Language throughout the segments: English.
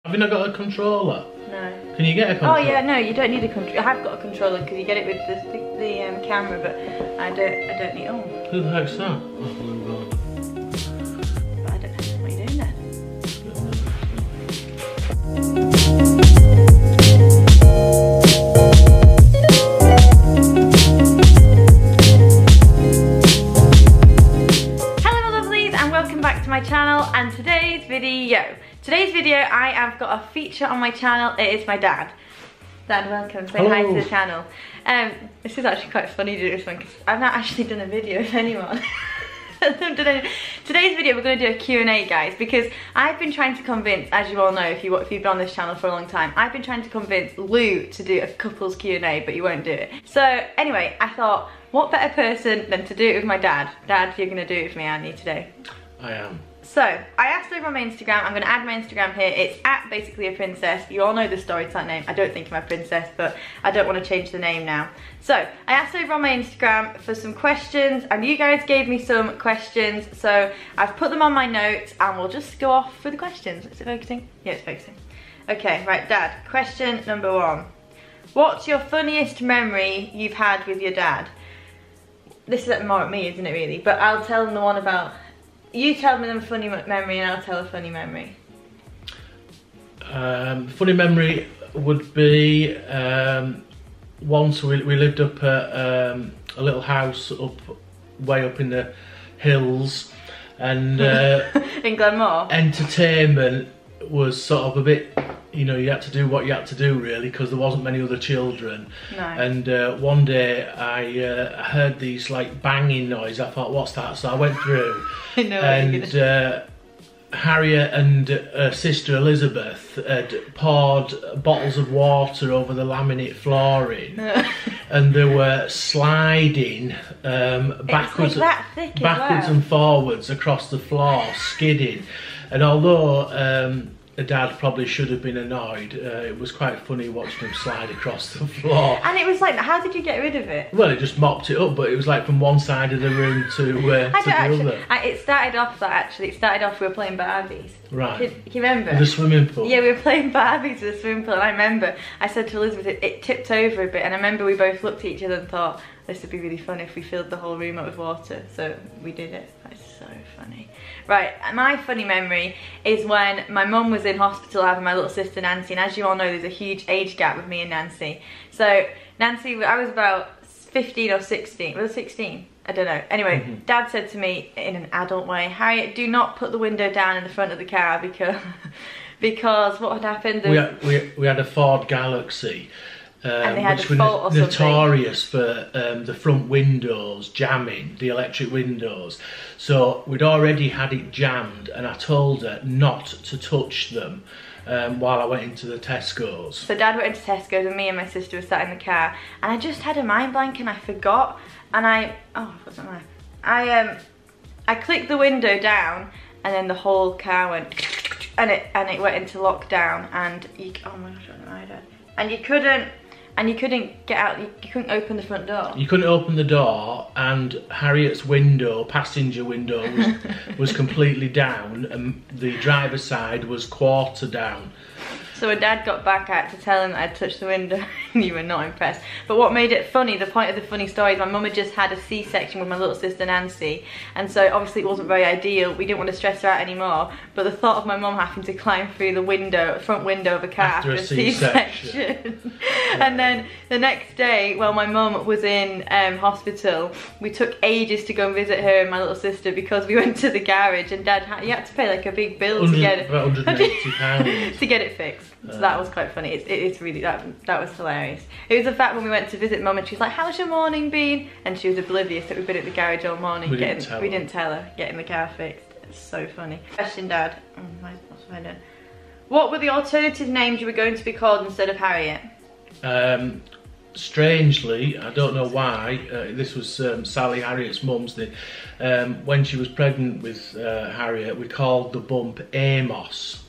Have you not got a controller? No. Can you get a controller? Oh yeah, no, you don't need a controller. I have got a controller because you get it with the camera, but I don't need. Oh. Who the heck's that? Oh, blue road. But I don't know what you're doing then. Hello my lovelies and welcome back to my channel and today's video I have got a feature on my channel. It is my dad. Dad, welcome. Say Hello. Hi to the channel. This is actually quite funny to do this one because I've not actually done a video with anyone. Today's video we're going to do a Q&A, guys, because I've been trying to convince, as you all know if you've been on this channel for a long time, I've been trying to convince Lou to do a couples Q&A, but he won't do it. So anyway, I thought, what better person than to do it with my dad? Dad, you're going to do it with me, aren't you, today? I am. So, I asked over on my Instagram, I'm going to add my Instagram here, it's at basically a princess. You all know the story to that name. I don't think I'm a princess, but I don't want to change the name now. So, I asked over on my Instagram for some questions, and you guys gave me some questions, so I've put them on my notes, and we'll just go off with the questions. Is it focusing? Yeah, it's focusing. Okay, right, Dad, question number 1. What's your funniest memory you've had with your dad? This is more at me, isn't it, really? But I'll tell them the one about... You tell me the funny memory and I'll tell a funny memory. Funny memory would be once we lived up at a little house way up in the hills, and in Glenmore. Entertainment was sort of a bit, you know, you had to do what you had to do really because there wasn't many other children. No. And one day I heard these like banging noise. I thought, what's that? So I went through. I know And Harriet and her sister Elizabeth had poured bottles of water over the laminate flooring, and they were sliding backwards, like that thick and forwards across the floor, skidding. And although Dad probably should have been annoyed, it was quite funny watching him slide across the floor. And it was like, how did you get rid of it? Well, it just mopped it up, but it was like from one side of the room to the other. It started off that actually. It started off we were playing Barbies. Right. Can you remember? The swimming pool. Yeah, we were playing Barbies with the swimming pool, and I remember I said to Elizabeth, it tipped over a bit, and I remember we both looked at each other and thought, this would be really fun if we filled the whole room up with water. So we did it. That's so funny. Right, my funny memory is when my mum was in hospital having my little sister Nancy, and as you all know there's a huge age gap with me and Nancy. So Nancy, I was about 15 or 16, was it 16? I don't know. Anyway, Dad said to me in an adult way, Harriet, do not put the window down in the front of the car because what had happened is... We had a Ford Galaxy. And they had which a fault or notorious for the front windows jamming, the electric windows. So we'd already had it jammed, and I told her not to touch them while I went into the Tesco's. So Dad went into Tesco's, and me and my sister were sat in the car, and I just had a mind blank, and I forgot, and I clicked the window down, and then the whole car went, and it went into lockdown, and oh my gosh, I don't know, Dad. And you couldn't get out, you couldn't open the front door. You couldn't open the door, and Harriet's window, passenger window, was completely down, and the driver's side was quarter down. So when Dad got back, I had to tell him that I'd touched the window, and you were not impressed. But what made it funny, the point of the funny story is my mum had just had a C-section with my little sister Nancy, and so obviously it wasn't very ideal. We didn't want to stress her out anymore, but the thought of my mum having to climb through the front window of a car after a C-section. And then the next day, while my mum was in hospital, we took ages to go and visit her and my little sister because we went to the garage, and Dad you had to pay like a big bill to get it. About £180 to get it fixed. So that was quite funny. It's really, that was hilarious. It was the fact when we went to visit Mum and she was like, how's your morning been? And she was oblivious that we'd been at the garage all morning. We didn't tell her, getting the car fixed. It's so funny. Question, Dad. What's I done? What were the alternative names you were going to be called instead of Harriet? Strangely, I don't know why, this was Sally, Harriet's mum's thing. When she was pregnant with Harriet, we called the bump Amos.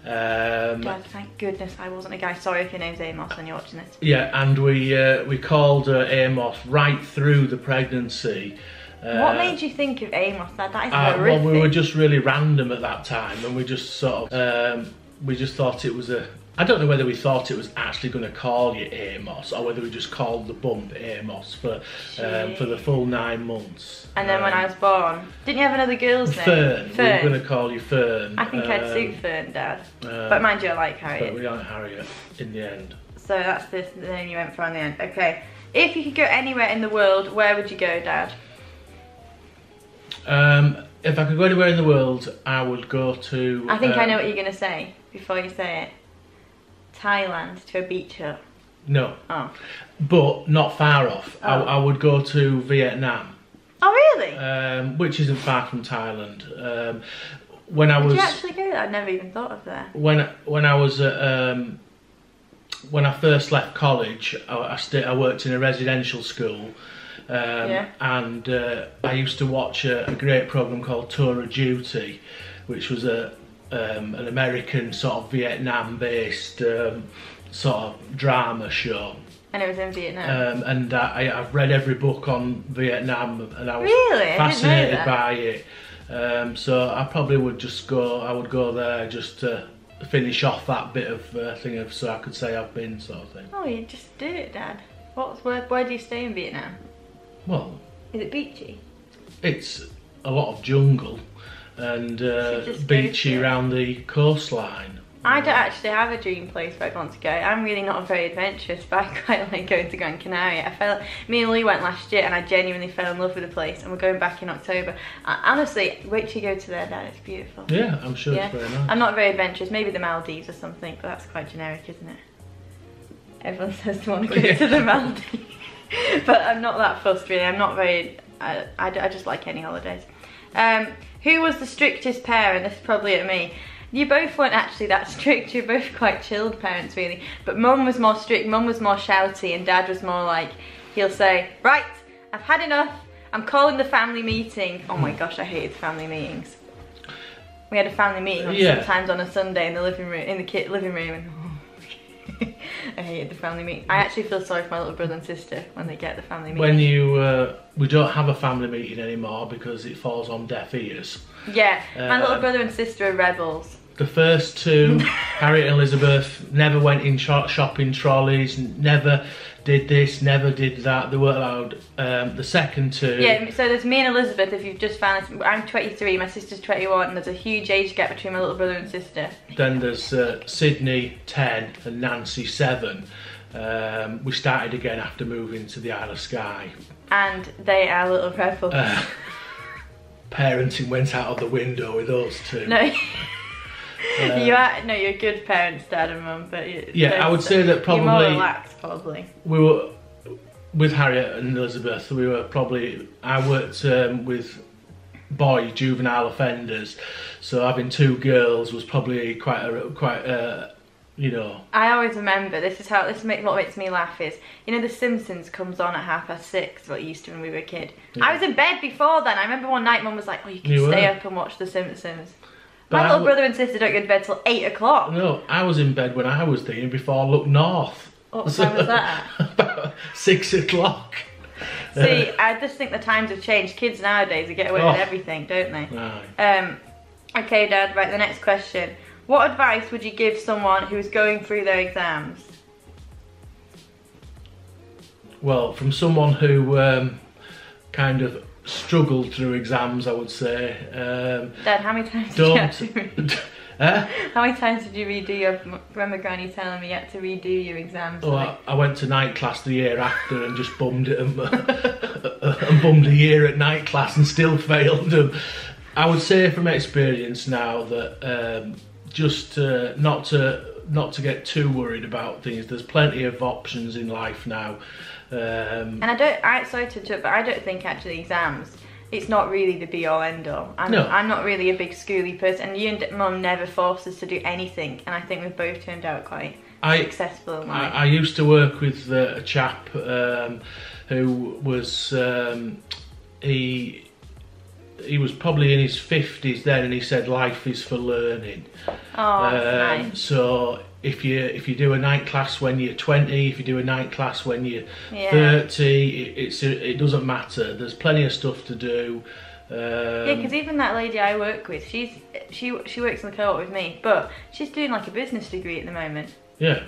God, thank goodness I wasn't a guy. Sorry if your name's Amos and you're watching this. Yeah, and we called her Amos right through the pregnancy. What made you think of Amos? That is horrific. Well, we were just really random at that time, and we just sort of we just thought it was a... I don't know whether we thought it was actually going to call you Amos or whether we just called the bump Amos for the full 9 months. And then when I was born, didn't you have another girl's name? Fern. Fern. We were going to call you Fern. I think I'd suit Fern, Dad. But mind you, I like Harriet. But we aren't Harriet in the end. So that's the name you went for in the end. Okay. If you could go anywhere in the world, where would you go, Dad? If I could go anywhere in the world, I would go to... I think I know what you're going to say before you say it. Thailand, to a beach hut. No. Oh. But not far off. Oh. I would go to Vietnam. Oh, really? Which isn't far from Thailand. When I was... Did you actually go there? I'd never even thought of that. When I was when I first left college, I worked in a residential school. Yeah. And I used to watch a great programme called Tour of Duty, which was an American sort of Vietnam-based sort of drama show. And it was in Vietnam? And I've read every book on Vietnam, and I was really? fascinated by it. So I probably would just go, I would go there just to finish off that bit of thing of, so I could say I've been, sort of thing. Oh, you just do it, Dad. Where do you stay in Vietnam? Well, is it beachy? It's a lot of jungle and beachy around the coastline. I don't actually have a dream place where I'd want to go. I'm really not very adventurous, but I quite like going to Gran Canaria. Me and Lee went last year and I genuinely fell in love with the place, and we're going back in October. Honestly, wait till you go to there, Dad, it's beautiful. Yeah, I'm sure it's very nice. I'm not very adventurous, maybe the Maldives or something, but that's quite generic, isn't it? Everyone says they want to go to the Maldives. But I'm not that fussed really, I'm not very, I just like any holidays. Who was the strictest parent? This is probably at me. You both weren't actually that strict, you're both quite chilled parents really. But Mum was more strict, Mum was more shouty, and Dad was more like, he'll say, right, I've had enough, I'm calling the family meeting. Oh my gosh, I hated family meetings. We had a family meeting sometimes on a Sunday in the living room, and I hated the family meeting. I actually feel sorry for my little brother and sister when they get the family meeting. We don't have a family meeting anymore because it falls on deaf ears. Yeah, my little brother and sister are rebels. The first two, Harriet and Elizabeth, never went in shopping trolleys, never did this, never did that. They weren't allowed. The second two... Yeah, so there's me and Elizabeth, if you've just found this. I'm 23, my sister's 21, and there's a huge age gap between my little brother and sister. Then there's Sydney, 10, and Nancy, 7. We started again after moving to the Isle of Skye. And they are little rebels. Parenting went out of the window with those two. No. You're good parents, Dad and Mum, but I would say that probably you're more relaxed, probably. We were with Harriet and Elizabeth. We were probably I worked with boy juvenile offenders, so having 2 girls was probably quite you know. I always remember what makes me laugh is, you know, The Simpsons comes on at 6:30, what it used to when we were a kid. Yeah. I was in bed before then. I remember one night Mum was like, oh, you can stay up and watch The Simpsons. My little brother and sister don't go to bed till 8 o'clock. No, I was in bed when I was thinking before Look North. What time was that? About 6 o'clock. See, I just think the times have changed. Kids nowadays, they get away with everything, don't they? Right. Okay, Dad, right, the next question. What advice would you give someone who's going through their exams? Well, from someone who kind of struggled through exams, I would say. Dad, how many times did you have to read? How many times did you redo your... Remember Granny telling me you had to redo your exams? Oh, I went to night class the year after and just bummed it and bummed a year at night class and still failed them. I would say from experience now that just not to get too worried about things. There's plenty of options in life now. And sorry to interrupt, but I don't think actually exams, it's not really the be all end all. I'm not really a big schooly person, and you and Mum never forced us to do anything, and I think we've both turned out quite successful in life. I used to work with a chap who was, he was probably in his 50s then, and he said life is for learning. Oh, that's nice. So if you do a night class when you're 20, if you do a night class when you're 30, it doesn't matter. There's plenty of stuff to do. Yeah, because even that lady I work with, she works in the co-op with me, but she's doing like a business degree at the moment. Yeah.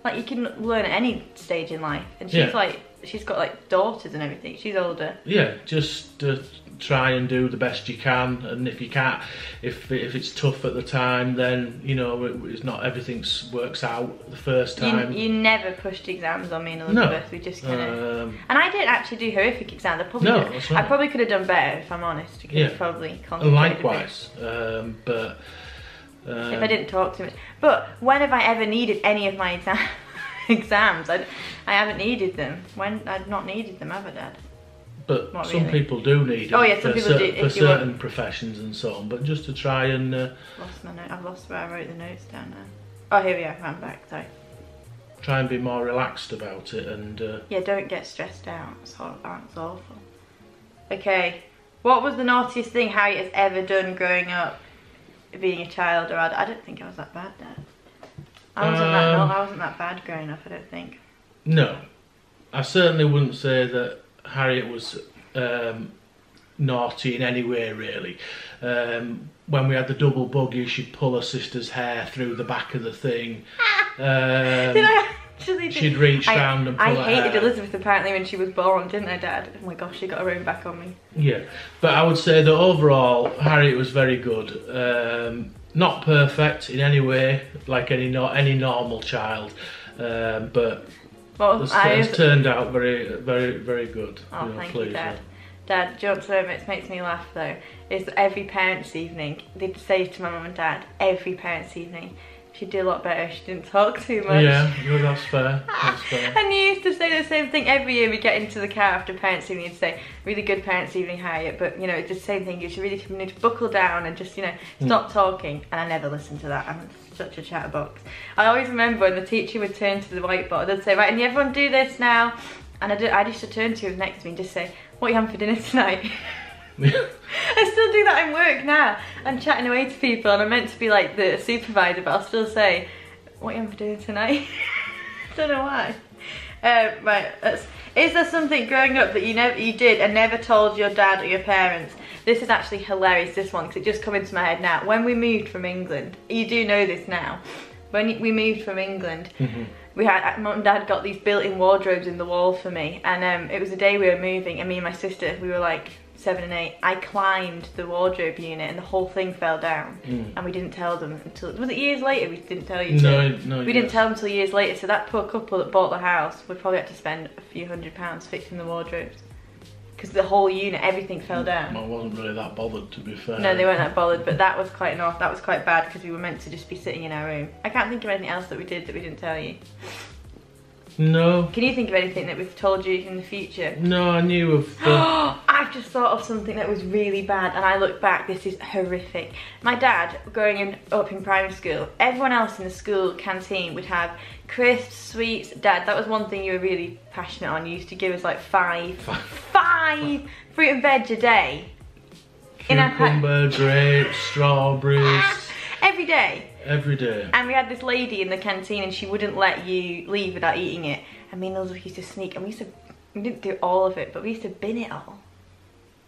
Like you can learn at any stage in life, and she's like, she's got like daughters and everything. She's older. Yeah, just try and do the best you can, and if you can't, if it's tough at the time, then you know it's not everything works out the first time. You never pushed exams on me and Elizabeth. No. We just kind of. And I didn't actually do horrific exams. I probably could have done better if I'm honest. I could have probably concentrated. Likewise, but. If I didn't talk too much. But when have I ever needed any of my exams? I haven't needed them. When I've not needed them, have I, Dad? But not some really. People do need them. Oh yeah, some people do. For certain professions and so on. But just to try and... lost my note. I've lost where I wrote the notes down now. Oh, here we are. I'm back. Sorry. Try and be more relaxed about it and... Yeah, don't get stressed out. It's awful. Okay. What was the naughtiest thing Harriet has ever done growing up? Being a child, or I don't think I was that bad, Dad. I wasn't that bad growing up, I don't think. No, I certainly wouldn't say that Harriet was naughty in any way, really. When we had the double buggy, she'd pull her sister's hair through the back of the thing. Did I actually? She'd reach round and pull her hair. I hated Elizabeth apparently when she was born, didn't I, Dad? Oh my gosh, she got her own back on me. Yeah, but I would say that overall Harriet was very good. Not perfect in any way, like any normal child, but it's turned out very, very, very good. Oh, thank you, Dad. Dad, do you want to know what makes me laugh though? Is that every parents' evening, they'd say to my mum and Dad, every parents' evening, she'd do a lot better if she didn't talk too much. Yeah, that's fair. That's fair. And you used to say the same thing every year. We get into the car after parents' evening, you'd say, really good parents' evening, Harriet, but you know, it's the same thing. You should really need to buckle down and just, you know, stop talking. And I never listened to that. I'm such a chatterbox. I always remember when the teacher would turn to the whiteboard, they'd say, right, and everyone do this now. And I used to turn to him next to me and just say, what are you having for dinner tonight? I still do that in work now. I'm chatting away to people and I'm meant to be like the supervisor, but I'll still say, what are you having for dinner tonight? Don't know why. Right, is there something growing up that you did and never told your dad or your parents? This is actually hilarious, this one, because it just come into my head now. When we moved from England, you do know this now, when we moved from England, we had, Mum and Dad got these built-in wardrobes in the wall for me, and it was the day we were moving, and me and my sister, we were like 7 and 8, I climbed the wardrobe unit and the whole thing fell down, and we didn't tell them until, was it years later we didn't tell you? No. We didn't tell them until years later, so that poor couple that bought the house would probably have to spend a few £100 fixing the wardrobes. Because the whole unit, everything fell down. I wasn't really that bothered, to be fair. No, they weren't that bothered, but that was quite bad because we were meant to just be sitting in our room. I can't think of anything else that we did that we didn't tell you. No. Can you think of anything that we've told you in the future? No, I knew of... I've just thought of something that was really bad, and I look back, this is horrific. My dad, growing up in primary school, everyone else in the school canteen would have crisps, sweets. Dad, that was one thing you were really passionate on. You used to give us like five fruit and veg a day. Cucumber, grapes, strawberries. Every day. Every day. And we had this lady in the canteen and she wouldn't let you leave without eating it. And me and Elizabeth used to sneak, and we didn't do all of it, but we used to bin it all.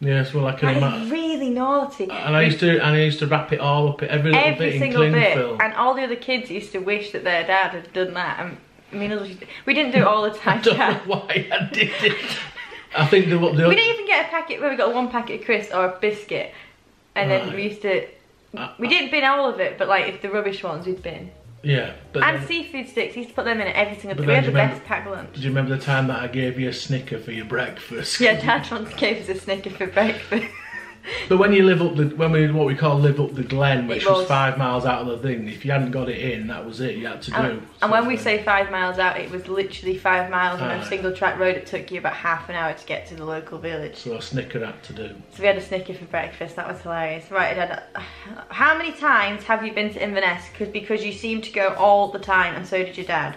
Yes, well I can imagine. Really naughty. And I used to wrap it all up, every little bit in cling film. And all the other kids used to wish that their dad had done that. And me and Elizabeth, we didn't do it all the time. I don't know why I did it. I think we didn't even get a packet where we got one packet of crisps or a biscuit, and then we used to. We didn't bin all of it, but like if the rubbish ones we'd bin. Yeah, but and seafood sticks, we used to put them in every single day. We had the best packed lunch. Do you remember the time that I gave you a Snicker for your breakfast? Yeah, Dad once gave us a Snicker for breakfast. But when you live up what we call live up the Glen, which was 5 miles out of the thing, if you hadn't got it in, that was it. You had to do. And when we say 5 miles out, it was literally 5 miles on a single track road. It took you about half an hour to get to the local village. So a Snicker had to do. So we had a Snicker for breakfast. That was hilarious. Right, Dad. How many times have you been to Inverness? Because you seem to go all the time, and so did your dad.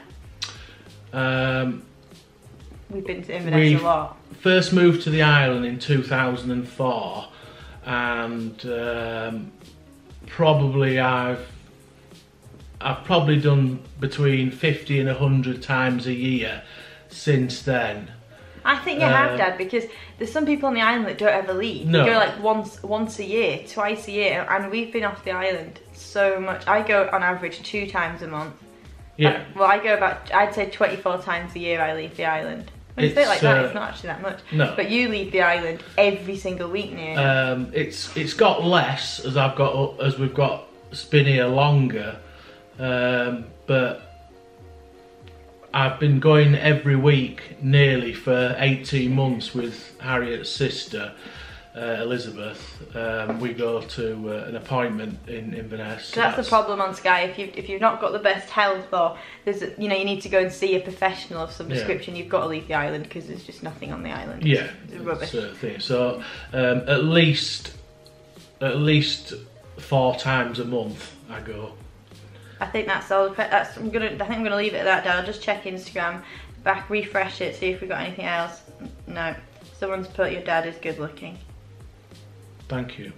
We've been to Inverness a lot. First moved to the island in 2004. And probably I've probably done between 50 and 100 times a year since then. I think you have, Dad, because there's some people on the island that don't ever leave. No. They go like once a year, twice a year, and we've been off the island so much. I go on average 2 times a month. Yeah. Well, I go about, I'd say 24 times a year I leave the island. When you say it like that, it's not actually that much. No. But you leave the island every single week nearly. It's got less as we've got been here longer, but I've been going every week nearly for 18 months with Harriet's sister, Elizabeth. We go to an appointment in Inverness. So that's the problem on Sky. If you've not got the best health, or you need to go and see a professional of some description, you've got to leave the island because there's just nothing on the island. Yeah, it's rubbish. Thing. So at least 4 times a month I go. I think that's all. I think I'm gonna leave it at that, Dad. I'll just check Instagram, refresh it, see if we got anything else. No, someone's put your dad is good looking. Thank you.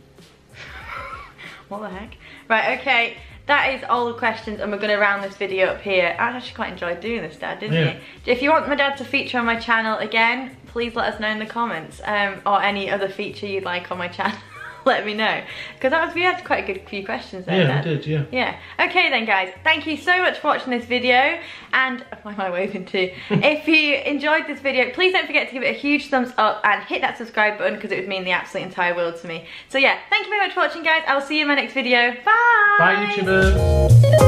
What the heck? Right, okay, that is all the questions, and we're going to round this video up here. I actually quite enjoyed doing this, Dad, didn't you? If you want my dad to feature on my channel again, please let us know in the comments, or any other feature you'd like on my channel. Let me know, because we had quite a good few questions there. Yeah, we did, yeah. Yeah. Okay then, guys, thank you so much for watching this video, and why am I waving too? If you enjoyed this video, please don't forget to give it a huge thumbs up and hit that subscribe button, because it would mean the absolute entire world to me. So yeah, thank you very much for watching, guys. I will see you in my next video. Bye! Bye, YouTubers!